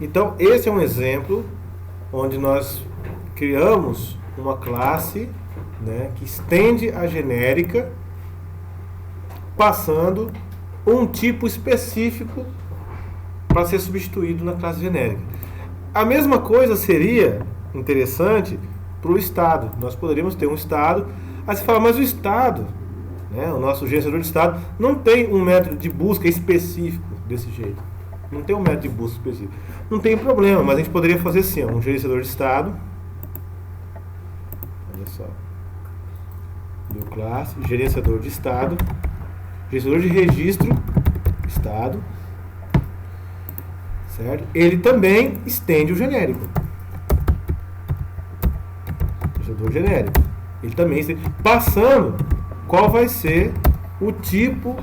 Então, esse é um exemplo onde nós criamos uma classe, né, que estende a genérica, passando um tipo específico para ser substituído na classe genérica. A mesma coisa seria interessante para o estado. Nós poderíamos ter um estado. Aí você fala, mas o estado, né, o nosso gerenciador de estado, não tem um método de busca específico desse jeito. Não tem um método de busca específico. Não tem problema, mas a gente poderia fazer assim, ó, um gerenciador de estado. Olha só. New classe, gerenciador de estado, gerenciador de registro, estado. Certo? Ele também estende o genérico. Gerenciador genérico. Ele também estende, passando qual vai ser o tipo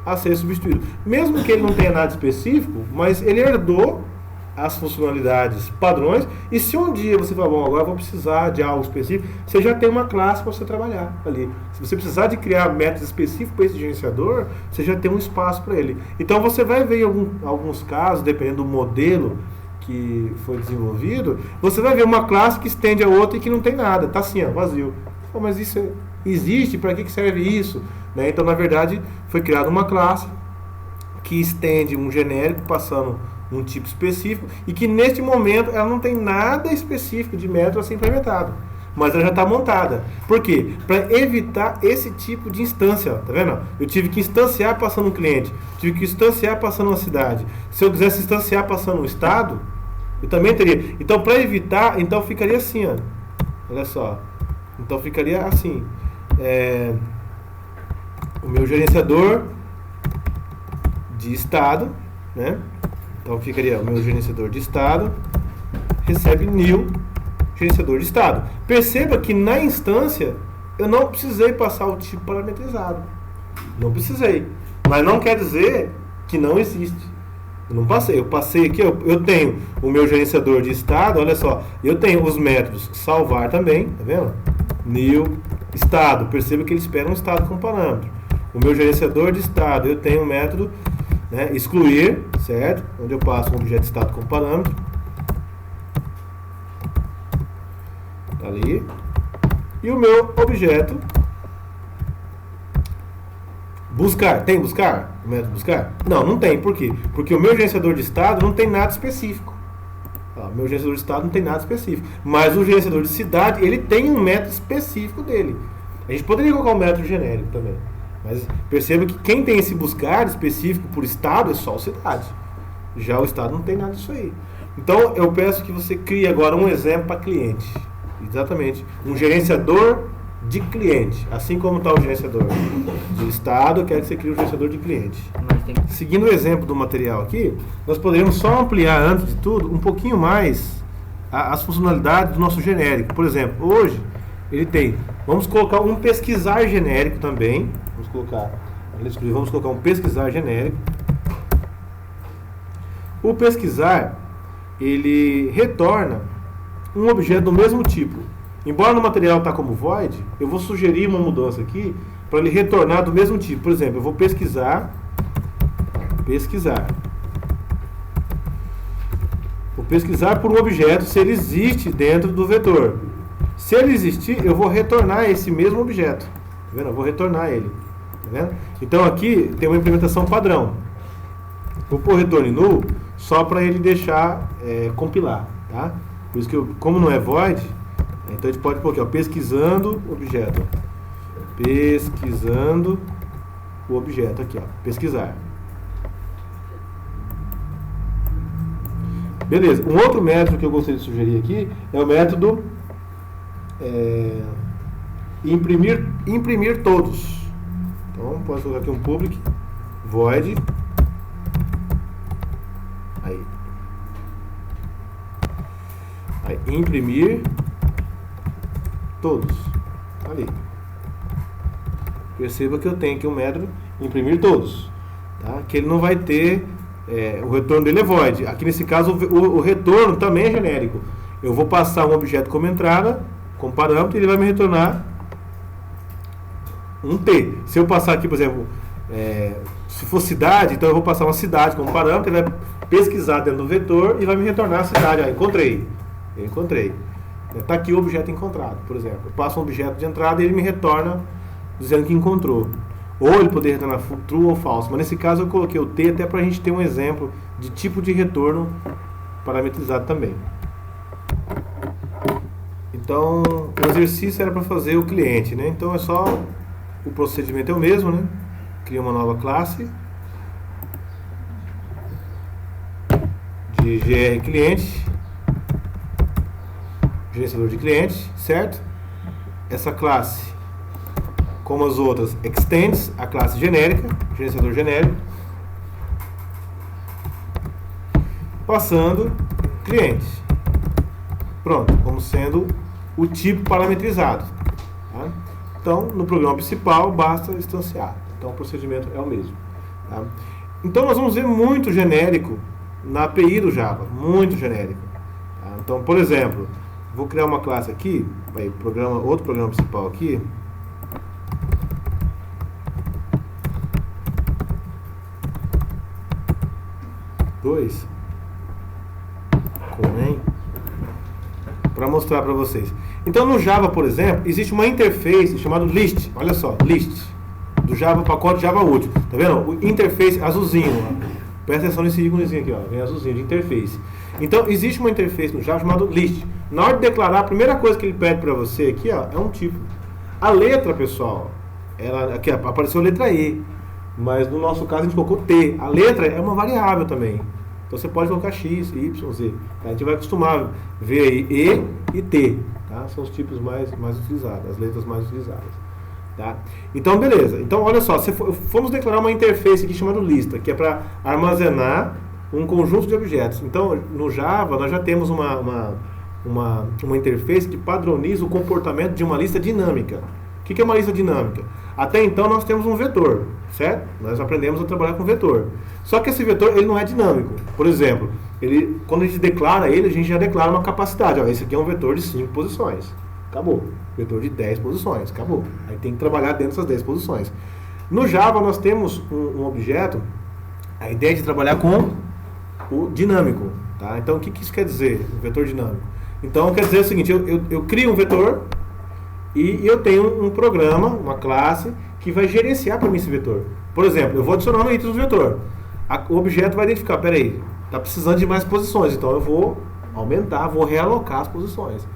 a ser substituído. Mesmo que ele não tenha nada específico, mas ele herdou as funcionalidades padrões, e se um dia você falar, bom, agora eu vou precisar de algo específico, você já tem uma classe para você trabalhar ali. Se você precisar de criar métodos específicos para esse gerenciador, você já tem um espaço para ele. Então você vai ver em alguns casos, dependendo do modelo que foi desenvolvido, você vai ver uma classe que estende a outra e que não tem nada, está assim, ó, vazio. Mas isso existe? Para que serve isso? Né? Então, na verdade, foi criada uma classe que estende um genérico passando um tipo específico e que neste momento ela não tem nada específico de método a ser implementado, mas ela já está montada. Por quê? Para evitar esse tipo de instância, ó, tá vendo? Eu tive que instanciar passando um cliente, tive que instanciar passando uma cidade. Se eu quisesse instanciar passando um estado, eu também teria. Então, para evitar, então ficaria assim, ó. Olha só. Então ficaria assim. O meu gerenciador de estado, né? Então ficaria o meu gerenciador de estado recebe new gerenciador de estado. Perceba que na instância eu não precisei passar o tipo parametrizado. Não precisei. Mas não quer dizer que não existe. Eu não passei. Eu passei aqui, eu tenho o meu gerenciador de estado, olha só. Eu tenho os métodos salvar também, tá vendo? New estado. Perceba que ele espera um estado com parâmetro. O meu gerenciador de estado, eu tenho um método, né, excluir, certo? Onde eu passo um objeto de estado com parâmetro. Tá ali. E o meu objeto buscar. Tem buscar? O método buscar? Não, não tem. Por quê? Porque o meu gerenciador de estado não tem nada específico. O meu gerenciador de estado não tem nada específico. Mas o gerenciador de cidade, ele tem um método específico dele. A gente poderia colocar um método genérico também. Mas perceba que quem tem esse buscar específico por estado é só o cidade. Já o estado não tem nada disso aí. Então eu peço que você crie agora um exemplo para cliente. Exatamente. Um gerenciador de cliente. Assim como está o gerenciador de estado, eu quero que você crie um gerenciador de cliente. Seguindo o exemplo do material aqui, nós poderíamos só ampliar, antes de tudo, um pouquinho mais as funcionalidades do nosso genérico. Por exemplo, hoje ele tem, vamos colocar um pesquisar genérico também. Vamos colocar um pesquisar genérico. O pesquisar, ele retorna um objeto do mesmo tipo. Embora no material está como void, eu vou sugerir uma mudança aqui para ele retornar do mesmo tipo. Por exemplo, eu vou pesquisar. Vou pesquisar por um objeto se ele existe dentro do vetor. Se ele existir, eu vou retornar esse mesmo objeto. Tá vendo? Eu vou retornar ele. Tá vendo? Então aqui tem uma implementação padrão. Vou pôr return null só para ele deixar compilar. Tá? Por isso que como não é void, então a gente pode pôr aqui, ó, pesquisando objeto. Pesquisando o objeto aqui, ó, pesquisar. Beleza. Um outro método que eu gostaria de sugerir aqui é o método imprimir todos. Então, posso colocar aqui um public void. Aí, imprimir todos. Ali. Perceba que eu tenho aqui um método imprimir todos. Tá? Que ele não vai ter... o retorno dele é void. Aqui nesse caso o retorno também é genérico. Eu vou passar um objeto como entrada, com parâmetro, e ele vai me retornar um T. Se eu passar aqui, por exemplo, se for cidade, então eu vou passar uma cidade como parâmetro, ele vai pesquisar dentro do vetor e vai me retornar a cidade. Ah, encontrei. Eu encontrei. Está aqui o objeto encontrado, por exemplo. Eu passo um objeto de entrada e ele me retorna dizendo que encontrou. Ou ele poderia retornar true ou false. Mas nesse caso eu coloquei o T até para a gente ter um exemplo de tipo de retorno parametrizado também. Então, o exercício era para fazer o cliente, né? Então é só, o procedimento é o mesmo, né? Cria uma nova classe de GR cliente, gerenciador de cliente, certo? Essa classe, como as outras, extends a classe genérica, gerenciador genérico, passando cliente. Pronto, como sendo o tipo parametrizado. Tá? Então, no programa principal, basta instanciar. Então, o procedimento é o mesmo. Tá? Então, nós vamos ver muito genérico na API do Java. Muito genérico. Tá? Então, por exemplo, vou criar uma classe aqui, outro programa principal aqui. Para mostrar para vocês. Então no Java, por exemplo, existe uma interface chamada list. Olha só, list do Java, pacote Java útil. Tá vendo? O interface azulzinho. Ó. Presta atenção nesse íconezinho aqui, ó. Vem azulzinho de interface. Então existe uma interface no Java chamada list. Na hora de declarar, a primeira coisa que ele pede para você aqui, ó, é um tipo. A letra, pessoal, aqui apareceu a letra E, mas no nosso caso a gente colocou T. A letra é uma variável também. Então você pode colocar X, Y, Z. Tá? A gente vai acostumar a ver aí E e T. Tá? São os tipos mais utilizados, as letras mais utilizadas. Tá? Então, beleza. Então, olha só, fomos declarar uma interface aqui chamada lista, que é para armazenar um conjunto de objetos. Então, no Java, nós já temos uma interface que padroniza o comportamento de uma lista dinâmica. O que é uma lista dinâmica? Até então, nós temos um vetor, certo? Nós aprendemos a trabalhar com vetor. Só que esse vetor ele não é dinâmico. Por exemplo, quando a gente declara ele, a gente já declara uma capacidade. Ó, esse aqui é um vetor de 5 posições. Acabou. Vetor de 10 posições. Acabou. Aí tem que trabalhar dentro dessas 10 posições. No Java, nós temos um objeto, a ideia de trabalhar com o dinâmico. Tá? Então, o que isso quer dizer, o vetor dinâmico? Então, quer dizer o seguinte, eu crio um vetor e eu tenho um programa, uma classe, que vai gerenciar para mim esse vetor. Por exemplo, eu vou adicionar um item no vetor. O objeto vai identificar, peraí, está precisando de mais posições, então eu vou aumentar, vou realocar as posições.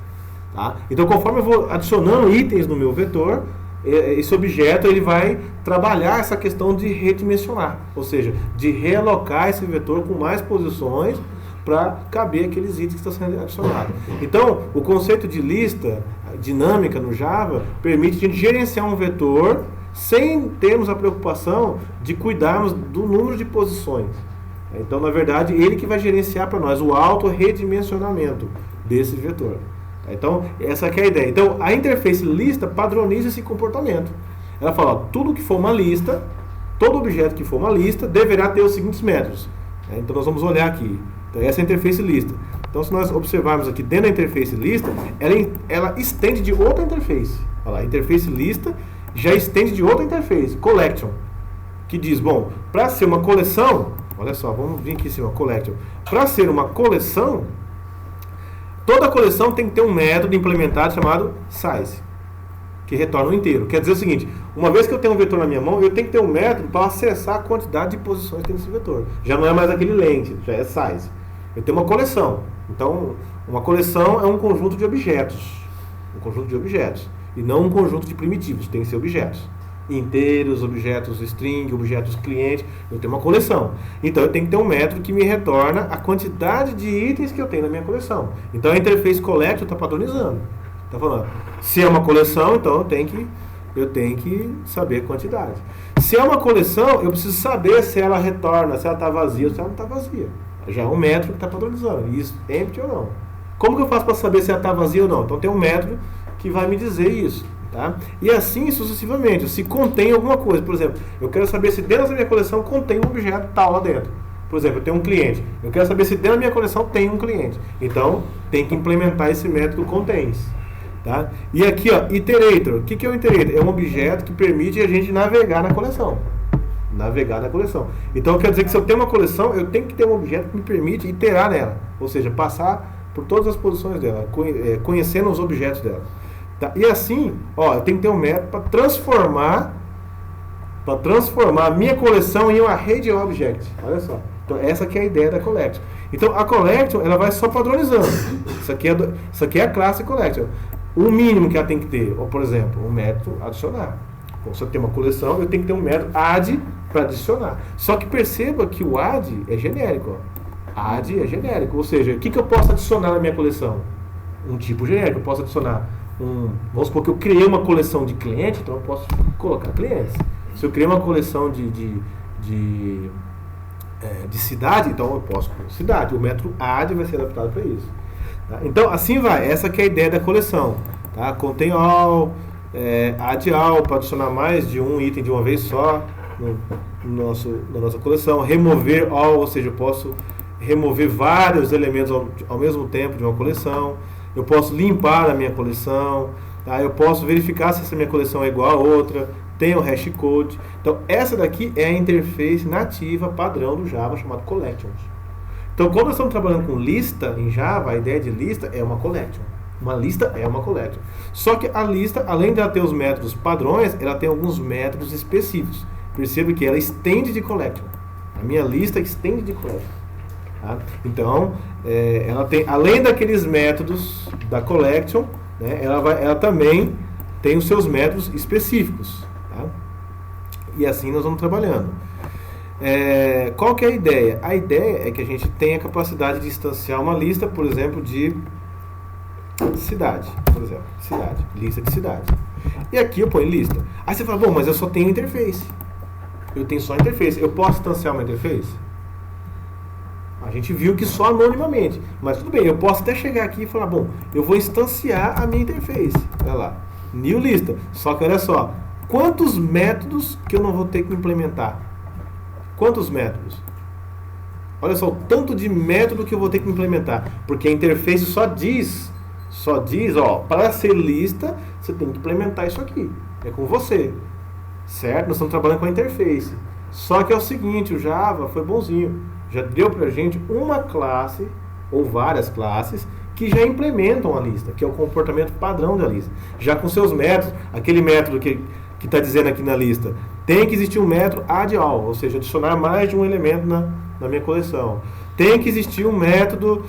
Tá? Então, conforme eu vou adicionando itens no meu vetor, esse objeto ele vai trabalhar essa questão de redimensionar, ou seja, de realocar esse vetor com mais posições para caber aqueles itens que estão sendo adicionados. Então, o conceito de lista dinâmica no Java permite a gente gerenciar um vetor sem termos a preocupação de cuidarmos do número de posições. Então, na verdade, ele que vai gerenciar para nós o auto-redimensionamento desse vetor. Então, essa aqui é a ideia. Então, a interface lista padroniza esse comportamento. Ela fala, ó, tudo que for uma lista, todo objeto que for uma lista, deverá ter os seguintes métodos. Então, nós vamos olhar aqui. Então, essa é a interface lista. Então, se nós observarmos aqui dentro da interface lista, ela estende de outra interface. Olha lá, a interface lista já estende de outra interface, collection, que diz, bom, para ser uma coleção, olha só, vamos vir aqui em cima, collection. Para ser uma coleção, toda coleção tem que ter um método implementado chamado size, que retorna o inteiro. Quer dizer o seguinte, uma vez que eu tenho um vetor na minha mão, eu tenho que ter um método para acessar a quantidade de posições que tem nesse vetor. Já não é mais aquele length, já é size. Eu tenho uma coleção. Então, uma coleção é um conjunto de objetos. Um conjunto de objetos. E não um conjunto de primitivos. Tem que ser objetos. Inteiros, objetos string, objetos cliente. Eu tenho uma coleção. Então, eu tenho que ter um método que me retorna a quantidade de itens que eu tenho na minha coleção. Então, a interface collect está padronizando. Está falando, se é uma coleção, então eu tenho que saber a quantidade. Se é uma coleção, eu preciso saber se ela retorna, se ela está vazia ou se ela não está vazia. Já é um método que está padronizando. Isso, empty ou não. Como que eu faço para saber se ela está vazia ou não? Então tem um método que vai me dizer isso. Tá? E assim sucessivamente. Se contém alguma coisa. Por exemplo, eu quero saber se dentro da minha coleção contém um objeto tal lá dentro. Por exemplo, eu tenho um cliente. Eu quero saber se dentro da minha coleção tem um cliente. Então, tem que implementar esse método contains. Tá? E aqui, ó, iterator. O que é o iterator? É um objeto que permite a gente navegar na coleção. navegar na coleção. Então quer dizer que se eu tenho uma coleção, eu tenho que ter um objeto que me permite iterar nela, ou seja, passar por todas as posições dela, conhecendo os objetos dela. Tá? E assim, eu tenho que ter um método para transformar a minha coleção em uma array de objects. Olha só. Então essa que é a ideia da collection. Então a collection ela vai só padronizando. Isso aqui é a classe collection. O mínimo que ela tem que ter, ou por exemplo, um método adicionar. Então, se eu tenho uma coleção, eu tenho que ter um método add para adicionar. Só que perceba que o add é genérico. Add é genérico. Ou seja, o que eu posso adicionar na minha coleção? Um tipo genérico. Eu posso adicionar vamos supor que eu criei uma coleção de clientes, então eu posso colocar clientes. Se eu criei uma coleção de cidade, então eu posso pôr cidade. O método add vai ser adaptado para isso. Tá? Então, assim vai. Essa que é a ideia da coleção. Tá? Contém all, add all, para adicionar mais de um item de uma vez só na nossa coleção. Remover all, ou seja, eu posso remover vários elementos ao mesmo tempo de uma coleção. Eu posso limpar a minha coleção. Tá? Eu posso verificar se essa minha coleção é igual a outra. Tem o hash code. Então, essa daqui é a interface nativa padrão do Java, chamado collections. Então, quando nós estamos trabalhando com lista em Java, a ideia de lista é uma collection. Uma lista é uma collection. Só que a lista, além de ela ter os métodos padrões, ela tem alguns métodos específicos. Perceba que ela extende de collection. A minha lista extende de collection. Tá? Então, ela tem, além daqueles métodos da collection, né, ela também tem os seus métodos específicos. Tá? E assim nós vamos trabalhando. Qual que é a ideia? A ideia é que a gente tenha a capacidade de instanciar uma lista, por exemplo, de cidade. Por exemplo, cidade. Lista de cidade. E aqui eu ponho lista. Aí você fala, bom, mas eu só tenho interface. Eu tenho só interface. Eu posso instanciar uma interface? A gente viu que só anonimamente. Mas tudo bem, eu posso até chegar aqui e falar, bom, eu vou instanciar a minha interface. Olha lá. New lista. Só que olha só. Quantos métodos que eu não vou ter que implementar? Quantos métodos? Olha só o tanto de método que eu vou ter que implementar. Porque a interface só diz, para ser lista, você tem que implementar isso aqui. É com você. Certo? Nós estamos trabalhando com a interface. Só que é o seguinte, o Java foi bonzinho. Já deu pra gente uma classe, ou várias classes, que já implementam a lista, que é o comportamento padrão da lista. Já com seus métodos, aquele método que está dizendo aqui na lista, tem que existir um método add all, ou seja, adicionar mais de um elemento na minha coleção. Tem que existir um método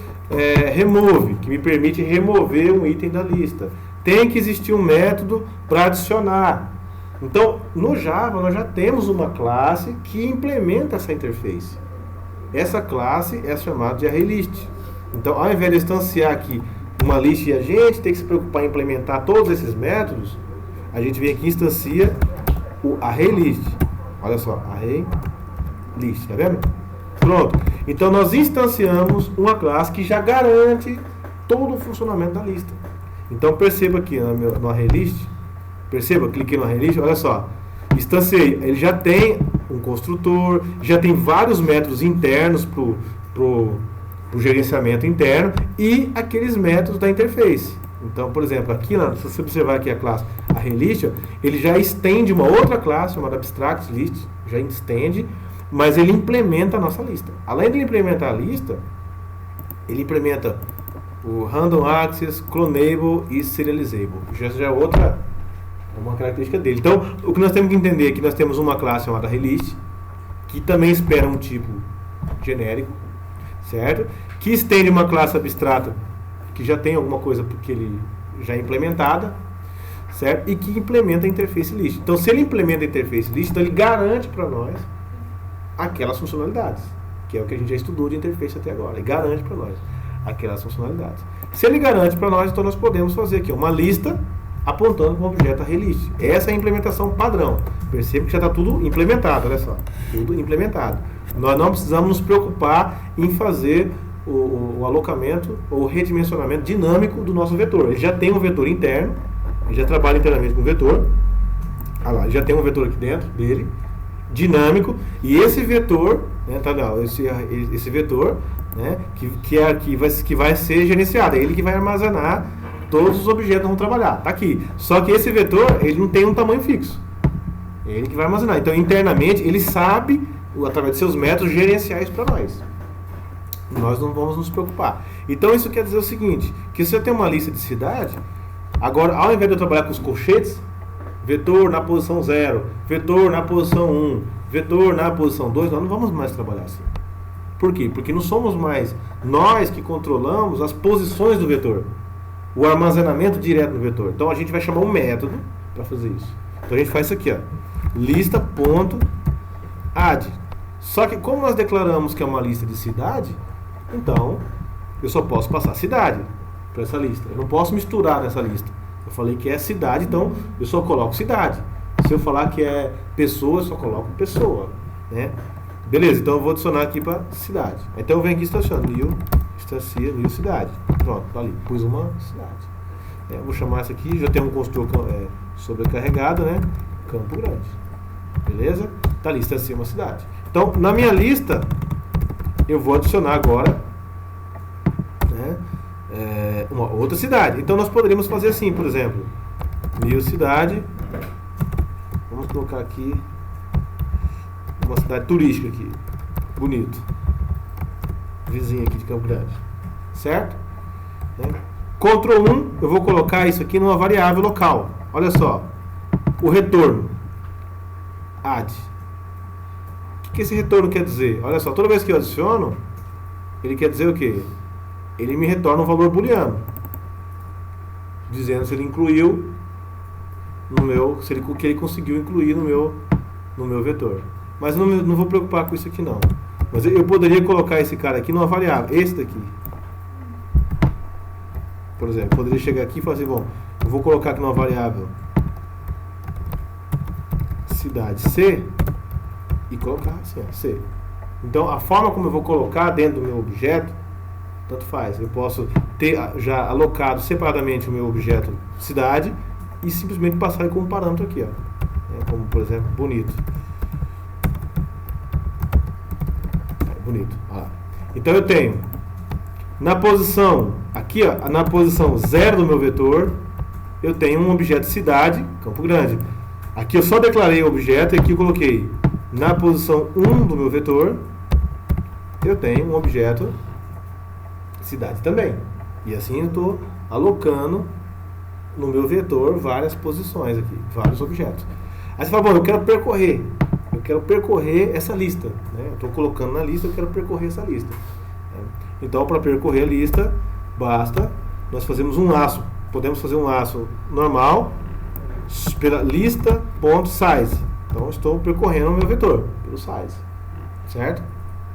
remove, que me permite remover um item da lista. Tem que existir um método para adicionar. Então, no Java, nós já temos uma classe que implementa essa interface. Essa classe é chamada de ArrayList. Então, ao invés de instanciar aqui uma lista e a gente tem que se preocupar em implementar todos esses métodos, a gente vem aqui e instancia o ArrayList. Olha só, ArrayList, tá vendo? Pronto. Então, nós instanciamos uma classe que já garante todo o funcionamento da lista. Então, perceba aqui no ArrayList, cliquei no ArrayList, olha só, instanciei, ele já tem um construtor, já tem vários métodos internos para o gerenciamento interno e aqueles métodos da interface. Então, por exemplo, aqui, se você observar aqui a classe ArrayList, ele já estende uma outra classe chamada AbstractList, já estende, mas ele implementa a nossa lista. Além de implementar a lista, ele implementa o Random Access, Clonable e Serializable. Já é uma característica dele. Então, o que nós temos que entender é que nós temos uma classe chamada ArrayList, que também espera um tipo genérico, certo? Que estende uma classe abstrata, que já tem alguma coisa porque ele já é implementada, certo? E que implementa a interface list. Então, se ele implementa a interface list, então ele garante para nós aquelas funcionalidades, que é o que a gente já estudou de interface até agora. Ele garante para nós aquelas funcionalidades. Se ele garante para nós, então nós podemos fazer aqui uma lista apontando para o objeto ArrayList. Essa é a implementação padrão. Perceba que já está tudo implementado, olha só. Tudo implementado. Nós não precisamos nos preocupar em fazer o alocamento ou redimensionamento dinâmico do nosso vetor. Ele já tem um vetor interno, ele já trabalha internamente com o vetor. Olha lá, ele já tem um vetor aqui dentro dele, dinâmico, e esse vetor, né, esse vetor, né, que vai ser gerenciado, é ele que vai armazenar todos os objetos que vão trabalhar. Tá aqui. Só que esse vetor, ele não tem um tamanho fixo. É ele que vai armazenar. Então, internamente, ele sabe, através de seus métodos, gerenciar isso para nós. Nós não vamos nos preocupar. Então, isso quer dizer o seguinte, que se eu tenho uma lista de cidade, agora, ao invés de eu trabalhar com os colchetes, vetor na posição 0, vetor na posição 1, vetor na posição 2, nós não vamos mais trabalhar assim. Por quê? Porque não somos mais nós que controlamos as posições do vetor, o armazenamento direto no vetor. Então a gente vai chamar um método para fazer isso. Então a gente faz isso aqui, ó, lista.add. Só que como nós declaramos que é uma lista de cidade, então eu só posso passar cidade para essa lista. Eu não posso misturar nessa lista. Eu falei que é cidade, então eu só coloco cidade. Se eu falar que é pessoa, eu só coloco pessoa, né? Beleza, então eu vou adicionar aqui para cidade. Então eu venho aqui e estaciono new cidade. Pronto, tá ali, pus uma cidade. Vou chamar essa aqui, já tem um construtor sobrecarregado, né? Campo Grande. Beleza? Tá ali, estacia uma cidade. Então, na minha lista, eu vou adicionar agora, né, uma outra cidade. Então nós poderíamos fazer assim, por exemplo, new cidade. Vamos colocar aqui uma cidade turística aqui, bonito, vizinha aqui de Campo Grande, certo? Ctrl 1, eu vou colocar isso aqui numa variável local. Olha só, o retorno add. O que esse retorno quer dizer? Olha só, toda vez que eu adiciono, ele quer dizer o quê? Ele me retorna um valor booleano, dizendo se ele incluiu no meu, que ele conseguiu incluir no meu vetor. Mas não vou preocupar com isso aqui não. Mas eu poderia colocar esse cara aqui numa variável, esse daqui. Por exemplo, eu poderia chegar aqui e falar assim, bom, eu vou colocar aqui numa variável cidade C e colocar assim, ó, C. Então a forma como eu vou colocar dentro do meu objeto, tanto faz. Eu posso ter já alocado separadamente o meu objeto cidade e simplesmente passar ele como parâmetro aqui, ó. Como por exemplo, bonito. Bonito. Então eu tenho na posição aqui, ó, na posição 0 do meu vetor, eu tenho um objeto cidade, Campo Grande. Aqui eu só declarei o objeto e aqui eu coloquei na posição 1 do meu vetor, eu tenho um objeto cidade também. E assim eu estou alocando no meu vetor várias posições aqui, vários objetos. Aí você fala, bom, eu quero percorrer essa lista, né? Eu estou colocando na lista, eu quero percorrer essa lista. Então, para percorrer a lista, basta nós fazermos um laço. Podemos fazer um laço normal pela lista.size. Então, eu estou percorrendo o meu vetor pelo size, certo?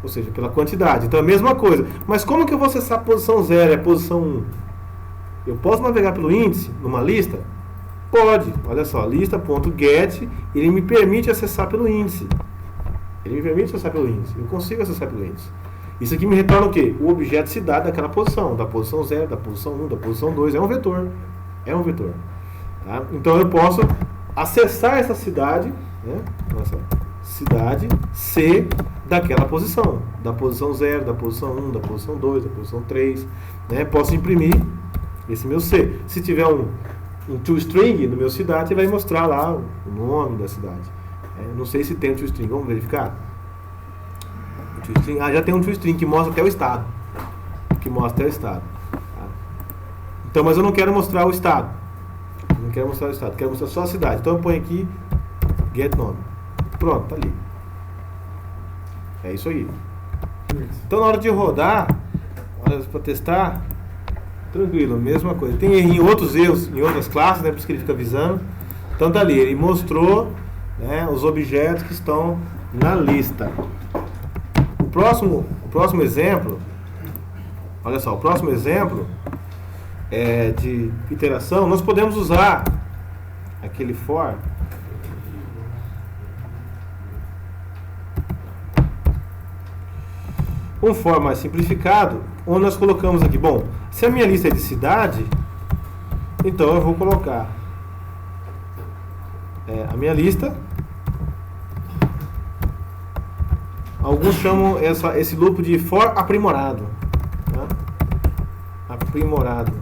Ou seja, pela quantidade. Então, é a mesma coisa. Mas como que eu vou acessar a posição 0 e a posição 1? Eu posso navegar pelo índice numa lista? Pode. Olha só, lista.get, ele me permite acessar pelo índice. Eu consigo acessar pelo índice. Isso aqui me retorna o quê? O objeto cidade daquela posição, da posição 0, da posição 1, da posição 2. É um vetor. Tá? Então eu posso acessar essa cidade, né? Nossa, cidade C daquela posição. Da posição 0, da posição 1, da posição 2, da posição 3. Né? Posso imprimir esse meu C. Se tiver um toString no meu cidade, vai mostrar lá o nome da cidade. Não sei se tem um toString, vamos verificar. Já tem um toString que mostra até o estado. Tá? Então, mas eu não quero mostrar o estado. Quero mostrar só a cidade. Então eu ponho aqui get nome. Pronto, tá ali. É isso aí. Então na hora de rodar, para testar, tranquilo, mesma coisa. Tem em outros erros, em outras classes, né, por isso que ele fica avisando. Então tá ali, ele mostrou, né, os objetos que estão na lista. O próximo exemplo, olha só, o próximo exemplo de iteração, nós podemos usar aquele for. Um for mais simplificado, onde nós colocamos aqui, bom, se a minha lista é de cidade, então eu vou colocar a minha lista. Alguns chamam esse loop de for aprimorado. Tá? Aprimorado.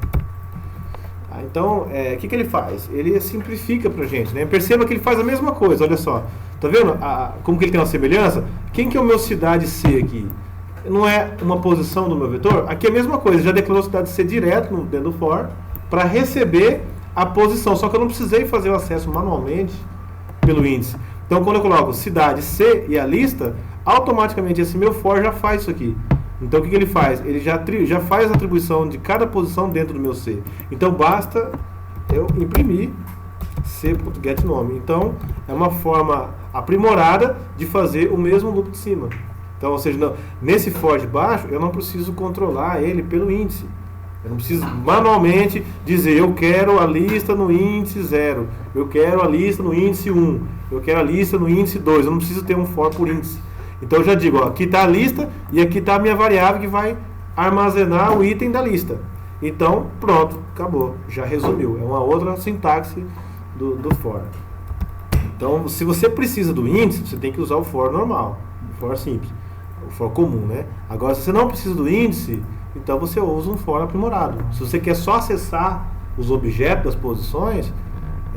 Então, o que ele faz? Ele simplifica pra gente, né? Perceba que ele faz a mesma coisa, olha só. Tá vendo como que ele tem uma semelhança? Quem que é o meu cidade C aqui? Não é uma posição do meu vetor? Aqui é a mesma coisa, já declarou cidade C direto dentro do for para receber a posição, só que eu não precisei fazer o acesso manualmente pelo índice. Então, quando eu coloco cidade C e a lista, automaticamente esse meu for já faz isso aqui. Então, o que ele faz? Ele já faz a atribuição de cada posição dentro do meu C. Então, basta eu imprimir c.getNome. Então, é uma forma aprimorada de fazer o mesmo loop de cima. Então, ou seja, nesse for de baixo, eu não preciso controlar ele pelo índice. Eu não preciso manualmente dizer, eu quero a lista no índice 0, eu quero a lista no índice 1, eu quero a lista no índice 2. Eu não preciso ter um for por índice. Então, eu já digo, ó, aqui está a lista e aqui está a minha variável que vai armazenar o item da lista. Então, pronto, acabou. Já resumiu. É uma outra sintaxe do for. Então, se você precisa do índice, você tem que usar o for normal, o for simples, o for comum, né? Agora, se você não precisa do índice, então você usa um for aprimorado. Se você quer só acessar os objetos das posições,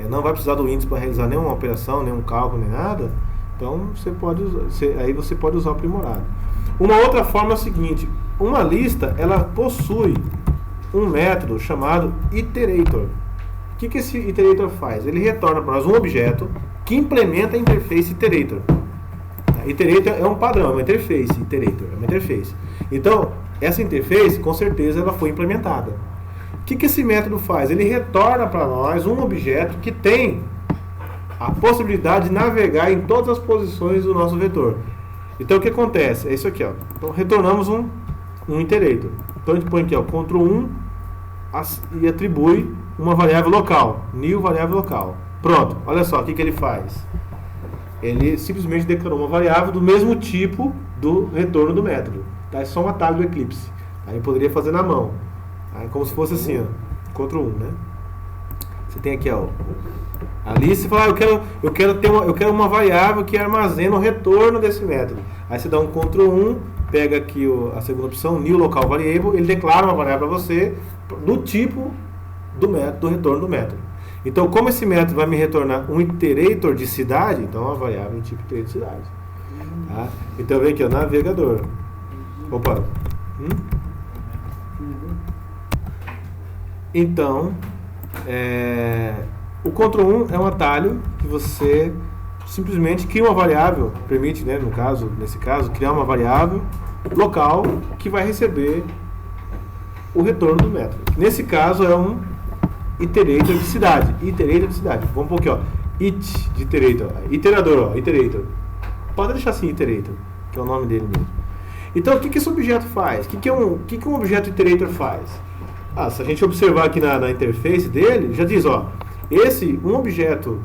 não vai precisar do índice para realizar nenhuma operação, nenhum cálculo, nem nada, então aí você pode usar o aprimorado. Uma outra forma é o seguinte, uma lista, ela possui um método chamado iterator. O que esse iterator faz? Ele retorna para nós um objeto que implementa a interface iterator. Iterator é um padrão, é uma interface. Iterator é uma interface. Então, essa interface, com certeza, ela foi implementada. O que esse método faz? Ele retorna para nós um objeto que tem a possibilidade de navegar em todas as posições do nosso vetor. Então, o que acontece? É isso aqui, ó. Então, retornamos um iterator. Então, a gente põe aqui, ó, Ctrl 1 e atribui uma variável local, new variável local. Pronto, olha só, o que ele faz? Ele simplesmente declarou uma variável do mesmo tipo do retorno do método. Tá? É só um atalho do Eclipse. Aí poderia fazer na mão. Aí, como se fosse assim, ó, Ctrl 1, né? Você tem aqui, ó, ali você fala, eu quero uma variável que armazena o retorno desse método. Aí você dá um Ctrl 1, pega aqui a segunda opção, new local variable, ele declara uma variável para você do tipo do método, do retorno do método. Então, como esse método vai me retornar um iterator de cidade, então é uma variável tipo iterator de cidade. Tá? Então, vem aqui, ó, navegador. Opa. Então, o Ctrl 1 é um atalho que você simplesmente cria uma variável, permite, né, nesse caso, criar uma variável local que vai receber o retorno do método. Nesse caso é um iterator de cidade. Iterator de cidade. Vamos pôr aqui, ó. It de iterator. Iterador, ó. Iterator. Pode deixar assim, iterator, que é o nome dele mesmo. Então, o que esse objeto faz? O que um objeto iterator faz? Se a gente observar aqui na interface dele, já diz, ó, um objeto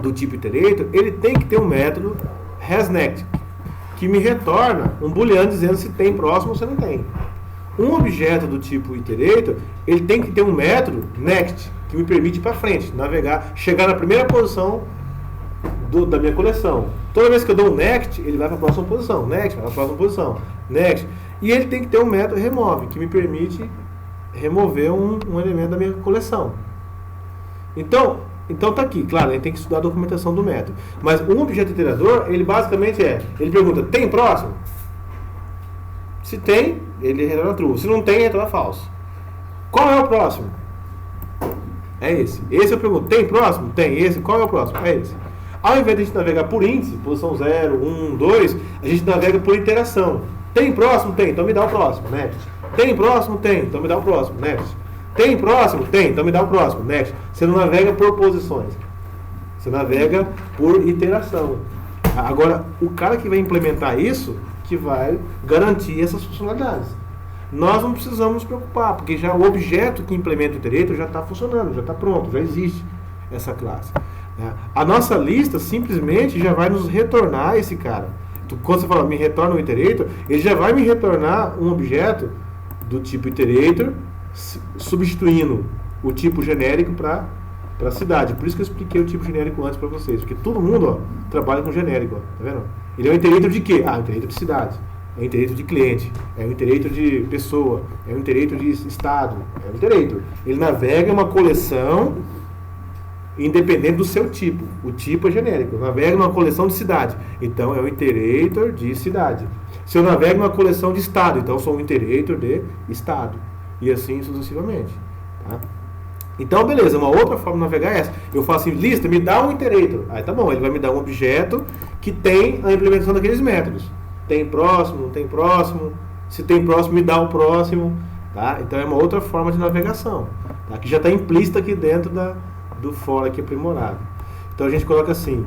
do tipo iterator, ele tem que ter um método hasNext, que me retorna um booleano dizendo se tem próximo ou se não tem. Um objeto do tipo iterator, ele tem que ter um método next, que me permite ir para frente, navegar, chegar na primeira posição da minha coleção. Toda vez que eu dou um next, ele vai para a próxima posição. Next, vai para a próxima posição. Next. E ele tem que ter um método remove, que me permite remover um elemento da minha coleção. Então tá aqui, claro, a gente tem que estudar a documentação do método. Mas um objeto iterador, ele basicamente ele pergunta, tem próximo? Se tem, ele retorna true. Se não tem, ele retorna falso. Qual é o próximo? É esse. Esse eu pergunto, tem próximo? Tem. Esse, qual é o próximo? É esse. Ao invés de a gente navegar por índice, posição 0, 1, 2, a gente navega por iteração. Tem próximo? Tem. Então me dá o próximo. Next. Tem próximo? Tem. Então me dá o próximo. Next. Tem próximo? Tem. Então me dá o próximo. Next. Você não navega por posições. Você navega por iteração. Agora, o cara que vai implementar isso, que vai garantir essas funcionalidades. Nós não precisamos nos preocupar, porque já o objeto que implementa o iterator já está funcionando, já está pronto, já existe essa classe. A nossa lista simplesmente já vai nos retornar esse cara. Quando você fala, me retorna um iterator, ele já vai me retornar um objeto do tipo iterator, substituindo o tipo genérico para a cidade. Por isso que eu expliquei o tipo genérico antes para vocês, porque todo mundo trabalha com genérico, tá vendo? Ele é um iterator de quê? Iterator de cidade. é o iterator de cliente, é o iterator de pessoa, é o iterator de estado, é o iterator. Ele navega uma coleção independente do seu tipo. O tipo é genérico. Navega numa coleção de cidade, então é o iterator de cidade. Se eu navego numa coleção de estado, então eu sou um iterator de estado. E assim sucessivamente. Tá? Então, beleza, uma outra forma de navegar é essa. Eu faço assim, lista, me dá um iterator. Aí tá bom, ele vai me dar um objeto que tem a implementação daqueles métodos. Tem próximo, não tem próximo. Se tem próximo, me dá o próximo. Tá? Então é uma outra forma de navegação. Tá? Que já está implícita aqui dentro do for aqui aprimorado. Então a gente coloca assim.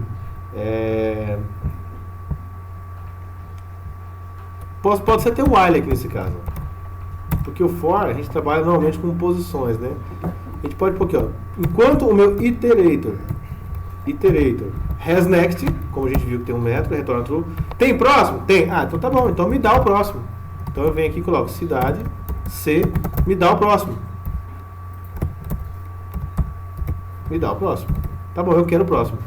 Pode ser até o while aqui nesse caso. Porque o for, a gente trabalha normalmente com posições, né? A gente pode pôr aqui, ó. Enquanto o meu iterator has next, como a gente viu que tem um método, retorna true. Tem próximo? Tem. Ah, então tá bom. Então me dá o próximo. Então eu venho aqui e coloco cidade, C, me dá o próximo. Me dá o próximo. Tá bom, eu quero o próximo.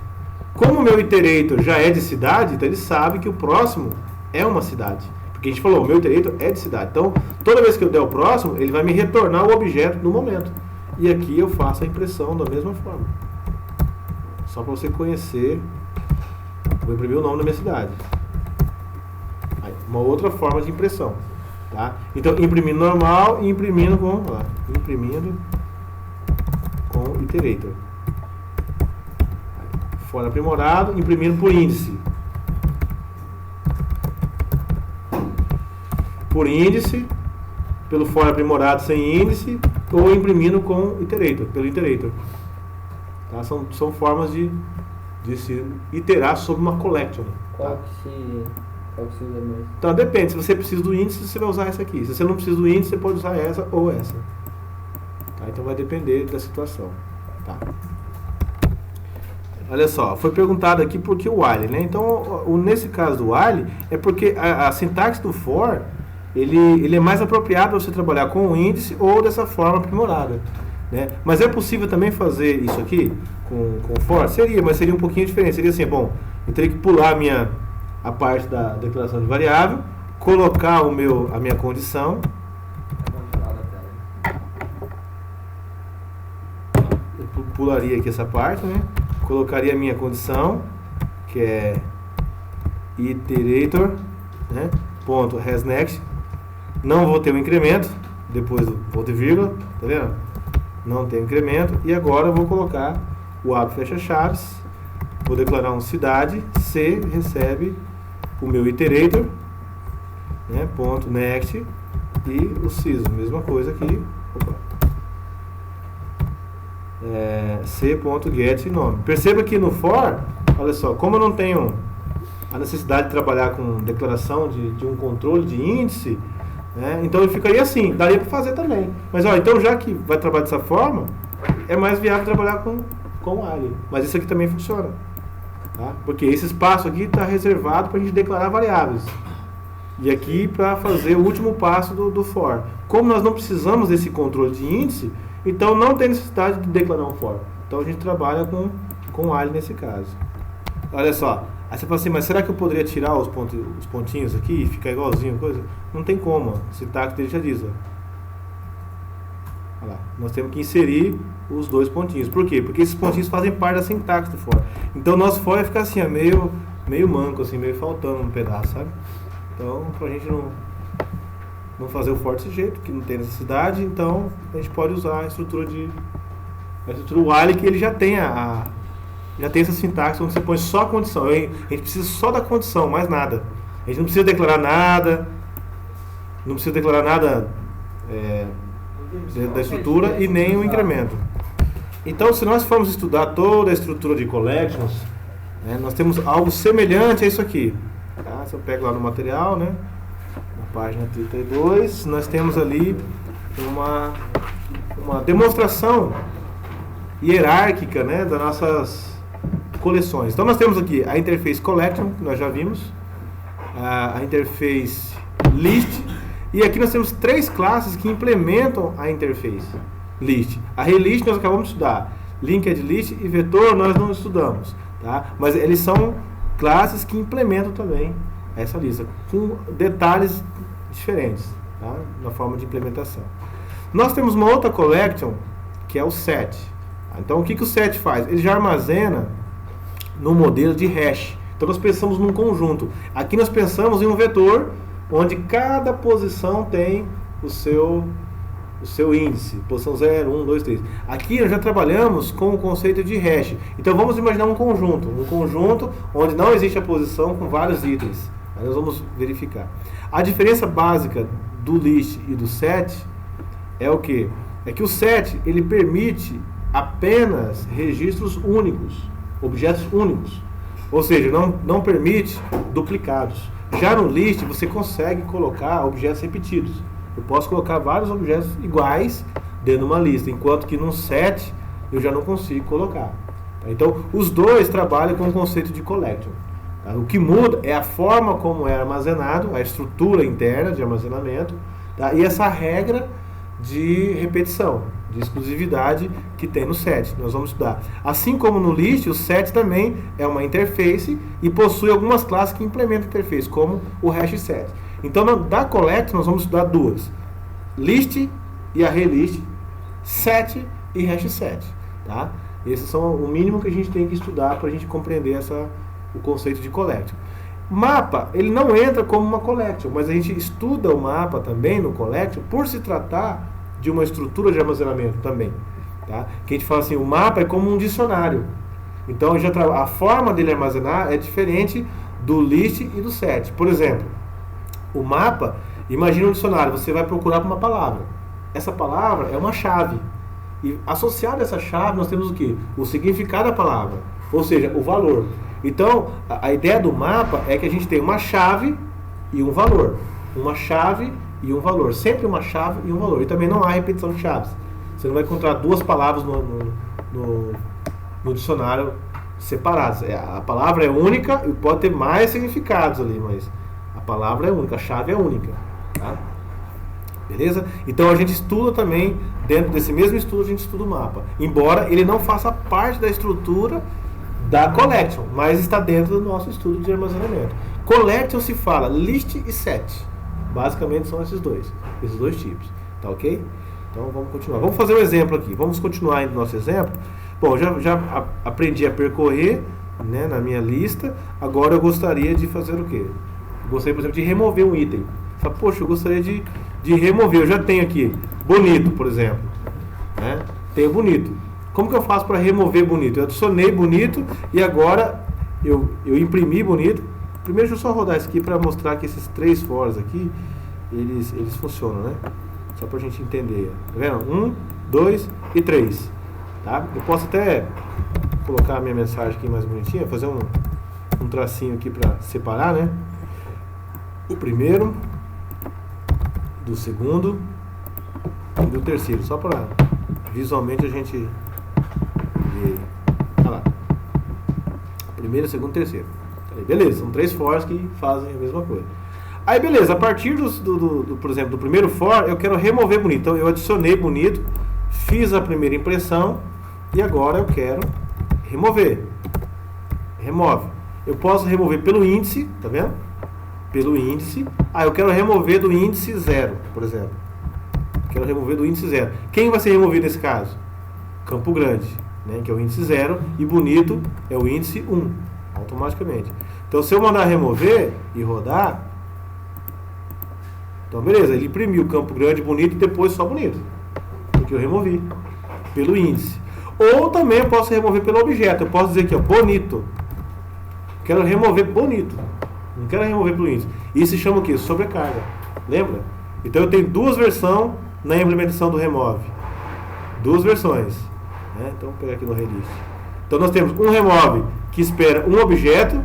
Como o meu iterator já é de cidade, então ele sabe que o próximo é uma cidade. Porque a gente falou, o meu iterator é de cidade. Então, toda vez que eu der o próximo, ele vai me retornar o objeto no momento. E aqui eu faço a impressão da mesma forma. Só para você conhecer. Vou imprimir o nome da minha cidade. Aí, uma outra forma de impressão. Tá? Então, imprimindo normal e imprimindo com... Ó, imprimindo com iterator. For aprimorado, imprimindo por índice. Por índice, pelo for aprimorado sem índice, ou imprimindo com iterator, pelo iterator. Tá? São formas de se iterar sobre uma collection. Qual que se usa mais? Então depende, se você precisa do índice, você vai usar essa aqui. Se você não precisa do índice, você pode usar essa ou essa. Tá? Então vai depender da situação. Tá? Olha só, foi perguntado aqui por que o while, né? Então, nesse caso do while, é porque a sintaxe do for, ele é mais apropriado para você trabalhar com o índice ou dessa forma aprimorada. Né? Mas é possível também fazer isso aqui com for? Seria, mas seria um pouquinho diferente. Seria assim, bom, eu teria que pular a parte da declaração de variável, colocar a minha condição. Eu pularia aqui essa parte, né? Colocaria a minha condição, que é iterator, né? Ponto has next. Não vou ter um incremento depois do ponto e vírgula, tá vendo? Não tem incremento. E agora eu vou colocar o abre fecha chaves. Vou declarar uma cidade. C recebe o meu iterator, né? Ponto next. E o siso, mesma coisa aqui. Opa. C.get nome. Perceba que no for, olha só, como eu não tenho a necessidade de trabalhar com declaração de um controle de índice, né, então ele ficaria assim, daria para fazer também. Mas ó, então já que vai trabalhar dessa forma, é mais viável trabalhar com while. Mas isso aqui também funciona. Tá? Porque esse espaço aqui está reservado para a gente declarar variáveis. E aqui para fazer o último passo do for. Como nós não precisamos desse controle de índice, então não tem necessidade de declarar um for. Então a gente trabalha com while nesse caso. Olha só. Aí você fala assim, mas será que eu poderia tirar os pontinhos aqui e ficar igualzinho coisa? Não tem como. A sintaxe dele já diz. Ó. Olha lá. Nós temos que inserir os dois pontinhos. Por quê? Porque esses pontinhos fazem parte da sintaxe do for. Então nosso for vai ficar assim, ó, meio manco, assim, meio faltando um pedaço, sabe? Então, pra gente não fazer o for desse jeito, que não tem necessidade, então a gente pode usar a estrutura while, que ele já tem já tem essa sintaxe onde você põe só a condição. A gente precisa só da condição, mais nada. A gente não precisa declarar nada, da estrutura e nem o incremento. Então, se nós formos estudar toda a estrutura de collections, né, nós temos algo semelhante a isso aqui. Tá? Se eu pego lá no material, né, na página 32, nós temos ali uma demonstração hierárquica, né, das nossas coleções. Então nós temos aqui a interface collection, que nós já vimos, a interface list, e aqui nós temos 3 classes que implementam a interface list. A relist nós acabamos de estudar, linked list e vetor nós não estudamos, tá? Mas eles são classes que implementam também essa lista, com detalhes diferentes, tá? Na forma de implementação. Nós temos uma outra collection, que é o set. Então, o que o set faz? Ele já armazena no modelo de hash. Então, nós pensamos num conjunto. Aqui nós pensamos em um vetor, onde cada posição tem o seu índice, posição 0, 1, 2, 3. Aqui nós já trabalhamos com o conceito de hash. Então vamos imaginar um conjunto onde não existe a posição com vários itens. Aí nós vamos verificar. A diferença básica do list e do set é o quê? É que o set ele permite apenas registros únicos, objetos únicos. Ou seja, não permite duplicados. Já no list você consegue colocar objetos repetidos. Eu posso colocar vários objetos iguais dentro de uma lista, enquanto que num set eu já não consigo colocar. Tá? Então, os dois trabalham com o conceito de collection. Tá? O que muda é a forma como é armazenado, a estrutura interna de armazenamento, tá? E essa regra de repetição, de exclusividade que tem no set. Nós vamos estudar. Assim como no list, o set também é uma interface e possui algumas classes que implementam a interface, como o hash set. Então, da collection, nós vamos estudar duas. List e array-list, set e hash set. Tá? Esses são o mínimo que a gente tem que estudar para a gente compreender o conceito de collection. Mapa, ele não entra como uma collection, mas a gente estuda o mapa também no collection por se tratar de uma estrutura de armazenamento também. Tá? Que a gente fala assim, o mapa é como um dicionário. Então, a forma dele armazenar é diferente do list e do set. Por exemplo, o mapa, imagina um dicionário, você vai procurar por uma palavra. Essa palavra é uma chave. E associado a essa chave, nós temos o quê? O significado da palavra, ou seja, o valor. Então, a ideia do mapa é que a gente tem uma chave e um valor. Uma chave e um valor. Sempre uma chave e um valor. E também não há repetição de chaves. Você não vai encontrar duas palavras no dicionário separadas. A palavra é única e pode ter mais significados ali, mas a palavra é única, a chave é única. Tá? Beleza? Então a gente estuda também, dentro desse mesmo estudo, a gente estuda o mapa. Embora ele não faça parte da estrutura da collection, mas está dentro do nosso estudo de armazenamento. Collection se fala list e set. Basicamente são esses dois tipos. Tá ok? Então vamos continuar. Vamos fazer um exemplo aqui. Vamos continuar no nosso exemplo. Bom, já aprendi a percorrer, né, na minha lista. Agora eu gostaria de fazer o quê? Gostaria, por exemplo, de remover um item. Fala, poxa, eu gostaria de remover. Eu já tenho aqui bonito, por exemplo. Né? Tenho bonito. Como que eu faço para remover bonito? Eu adicionei bonito e agora eu imprimi bonito. Primeiro deixa eu só rodar isso aqui para mostrar que esses três fors aqui, eles funcionam, né? Só para a gente entender. Tá vendo? 1, 2 e 3. Tá? Eu posso até colocar a minha mensagem aqui mais bonitinha, fazer um tracinho aqui para separar, né? O primeiro, do segundo e do terceiro, só para visualmente a gente ver. Olha lá. Primeiro, segundo, terceiro. Aí, beleza, são três fors que fazem a mesma coisa. Aí beleza, a partir por exemplo, do primeiro for, eu quero remover bonito. Então eu adicionei bonito, fiz a primeira impressão e agora eu quero remover. Remove. Eu posso remover pelo índice, tá vendo? Pelo índice. Ah, eu quero remover do índice 0, por exemplo. Quero remover do índice 0. Quem vai ser removido nesse caso? Campo Grande, né, que é o índice 0, e bonito é o índice 1, automaticamente. Então se eu mandar remover e rodar, então beleza, ele imprimiu Campo Grande, bonito e depois só bonito, porque eu removi pelo índice. Ou também eu posso remover pelo objeto. Eu posso dizer aqui, ó, bonito. Quero remover bonito, não quero remover pelo índice. Isso se chama o quê? Sobrecarga. Lembra? Então eu tenho duas versões na implementação do remove. Duas versões. Né? Então vou pegar aqui no release. Então nós temos um remove que espera um objeto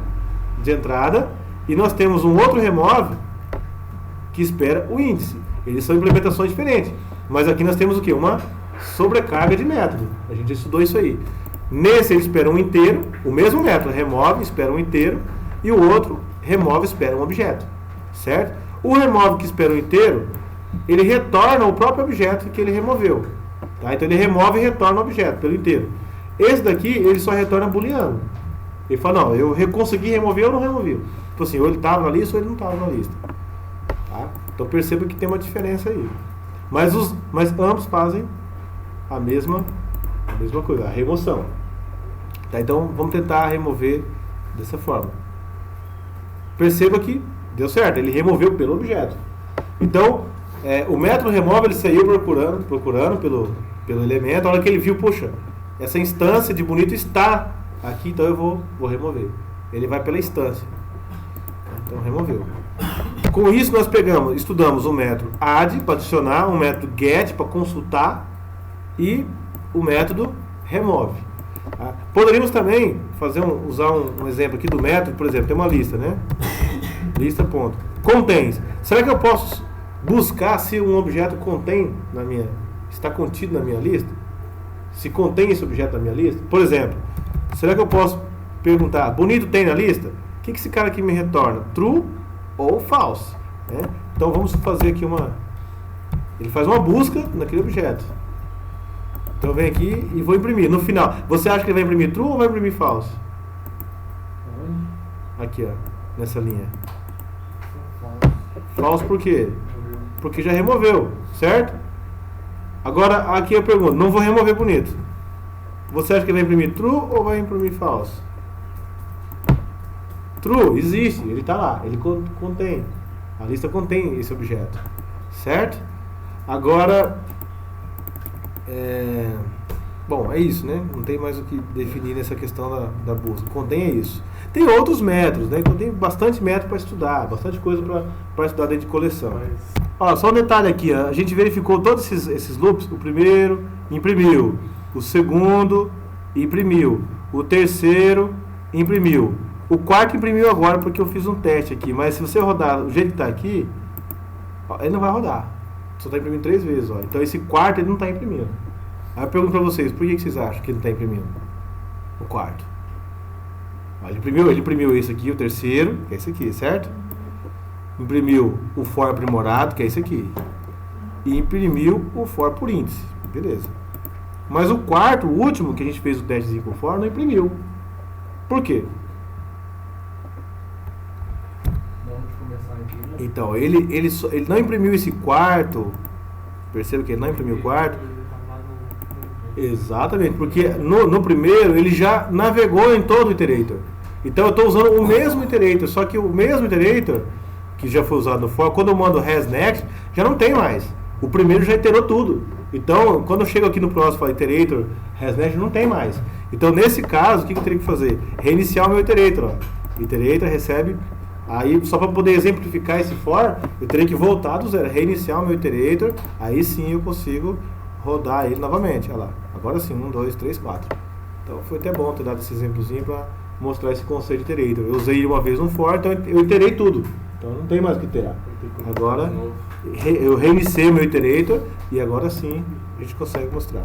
de entrada e nós temos um outro remove que espera o índice. Eles são implementações diferentes. Mas aqui nós temos o quê? Uma sobrecarga de método. A gente estudou isso aí. Nesse ele espera um inteiro, o mesmo método, remove, espera um inteiro, e o outro, remove, espera um objeto. Certo? O remove que espera um inteiro, ele retorna o próprio objeto que ele removeu. Tá? Então ele remove e retorna o objeto pelo inteiro. Esse daqui, ele só retorna booleano. Ele fala, não, eu consegui remover ou não removi. Tipo assim, ou ele estava na lista ou ele não estava na lista. Tá? Então perceba que tem uma diferença aí. Mas ambos fazem a mesma coisa, a remoção. Tá? Então vamos tentar remover dessa forma. Perceba que deu certo, ele removeu pelo objeto. Então, o método remove, ele saiu procurando pelo elemento. A hora que ele viu, puxa, essa instância de bonito está aqui, então eu vou remover. Ele vai pela instância. Então removeu. Com isso nós estudamos o método add para adicionar, o método get para consultar e o método remove. Tá? Poderíamos também usar um exemplo aqui do método, por exemplo, tem uma lista, né? Lista ponto. Contém. Será que eu posso buscar se um objeto está contido na minha lista? Se contém esse objeto na minha lista? Por exemplo, será que eu posso perguntar, bonito tem na lista? O que esse cara aqui me retorna? True ou false? Né? Então vamos fazer aqui ele faz uma busca naquele objeto. Então eu venho aqui e vou imprimir. No final, você acha que ele vai imprimir true ou vai imprimir false? Aqui, ó, nessa linha. False por quê? Porque já removeu, certo? Agora, aqui eu pergunto, não vou remover bonito. Você acha que ele vai imprimir true ou vai imprimir false? True, existe, ele está lá, ele contém. A lista contém esse objeto, certo? Agora, bom, é isso, né? Não tem mais o que definir nessa questão da busca. Contém é isso. Tem outros métodos, né? Então tem bastante método para estudar, bastante coisa para estudar dentro de coleção. Ó, só um detalhe aqui, ó. A gente verificou todos esses loops. O primeiro imprimiu, o segundo imprimiu, o terceiro imprimiu. O quarto imprimiu agora porque eu fiz um teste aqui, mas se você rodar do jeito que está aqui, ó, ele não vai rodar. Só está imprimindo 3 vezes, ó. Então esse quarto ele não está imprimindo. Aí eu pergunto para vocês, por que vocês acham que ele não está imprimindo? O quarto. Ó, ele imprimiu esse aqui, o terceiro, que é esse aqui, certo? Imprimiu o for aprimorado, que é esse aqui. E imprimiu o for por índice. Beleza. Mas o quarto, o último, que a gente fez o testezinho com o for, não imprimiu. Por quê? Então, ele não imprimiu esse quarto. Perceba que ele não imprimiu o quarto. Exatamente, porque no primeiro ele já navegou em todo o iterator. Então eu estou usando o mesmo iterator, só que o mesmo iterator que já foi usado no for, quando eu mando has next, já não tem mais. O primeiro já iterou tudo. Então, quando eu chego aqui no próximo, falo iterator, has next, não tem mais. Então, nesse caso, o que eu teria que fazer? Reiniciar o meu iterator. Ó. Iterator recebe. Aí, só para poder exemplificar esse for, eu teria que voltar do zero, reiniciar o meu iterator, aí sim eu consigo rodar ele novamente. Olha lá, agora sim, 1, 2, 3, 4. Então foi até bom ter dado esse exemplozinho para mostrar esse conceito de iterator. Eu usei uma vez no for, então eu iterei tudo. Então não tem mais o que iterar. Agora eu reiniciei o meu iterator e agora sim a gente consegue mostrar.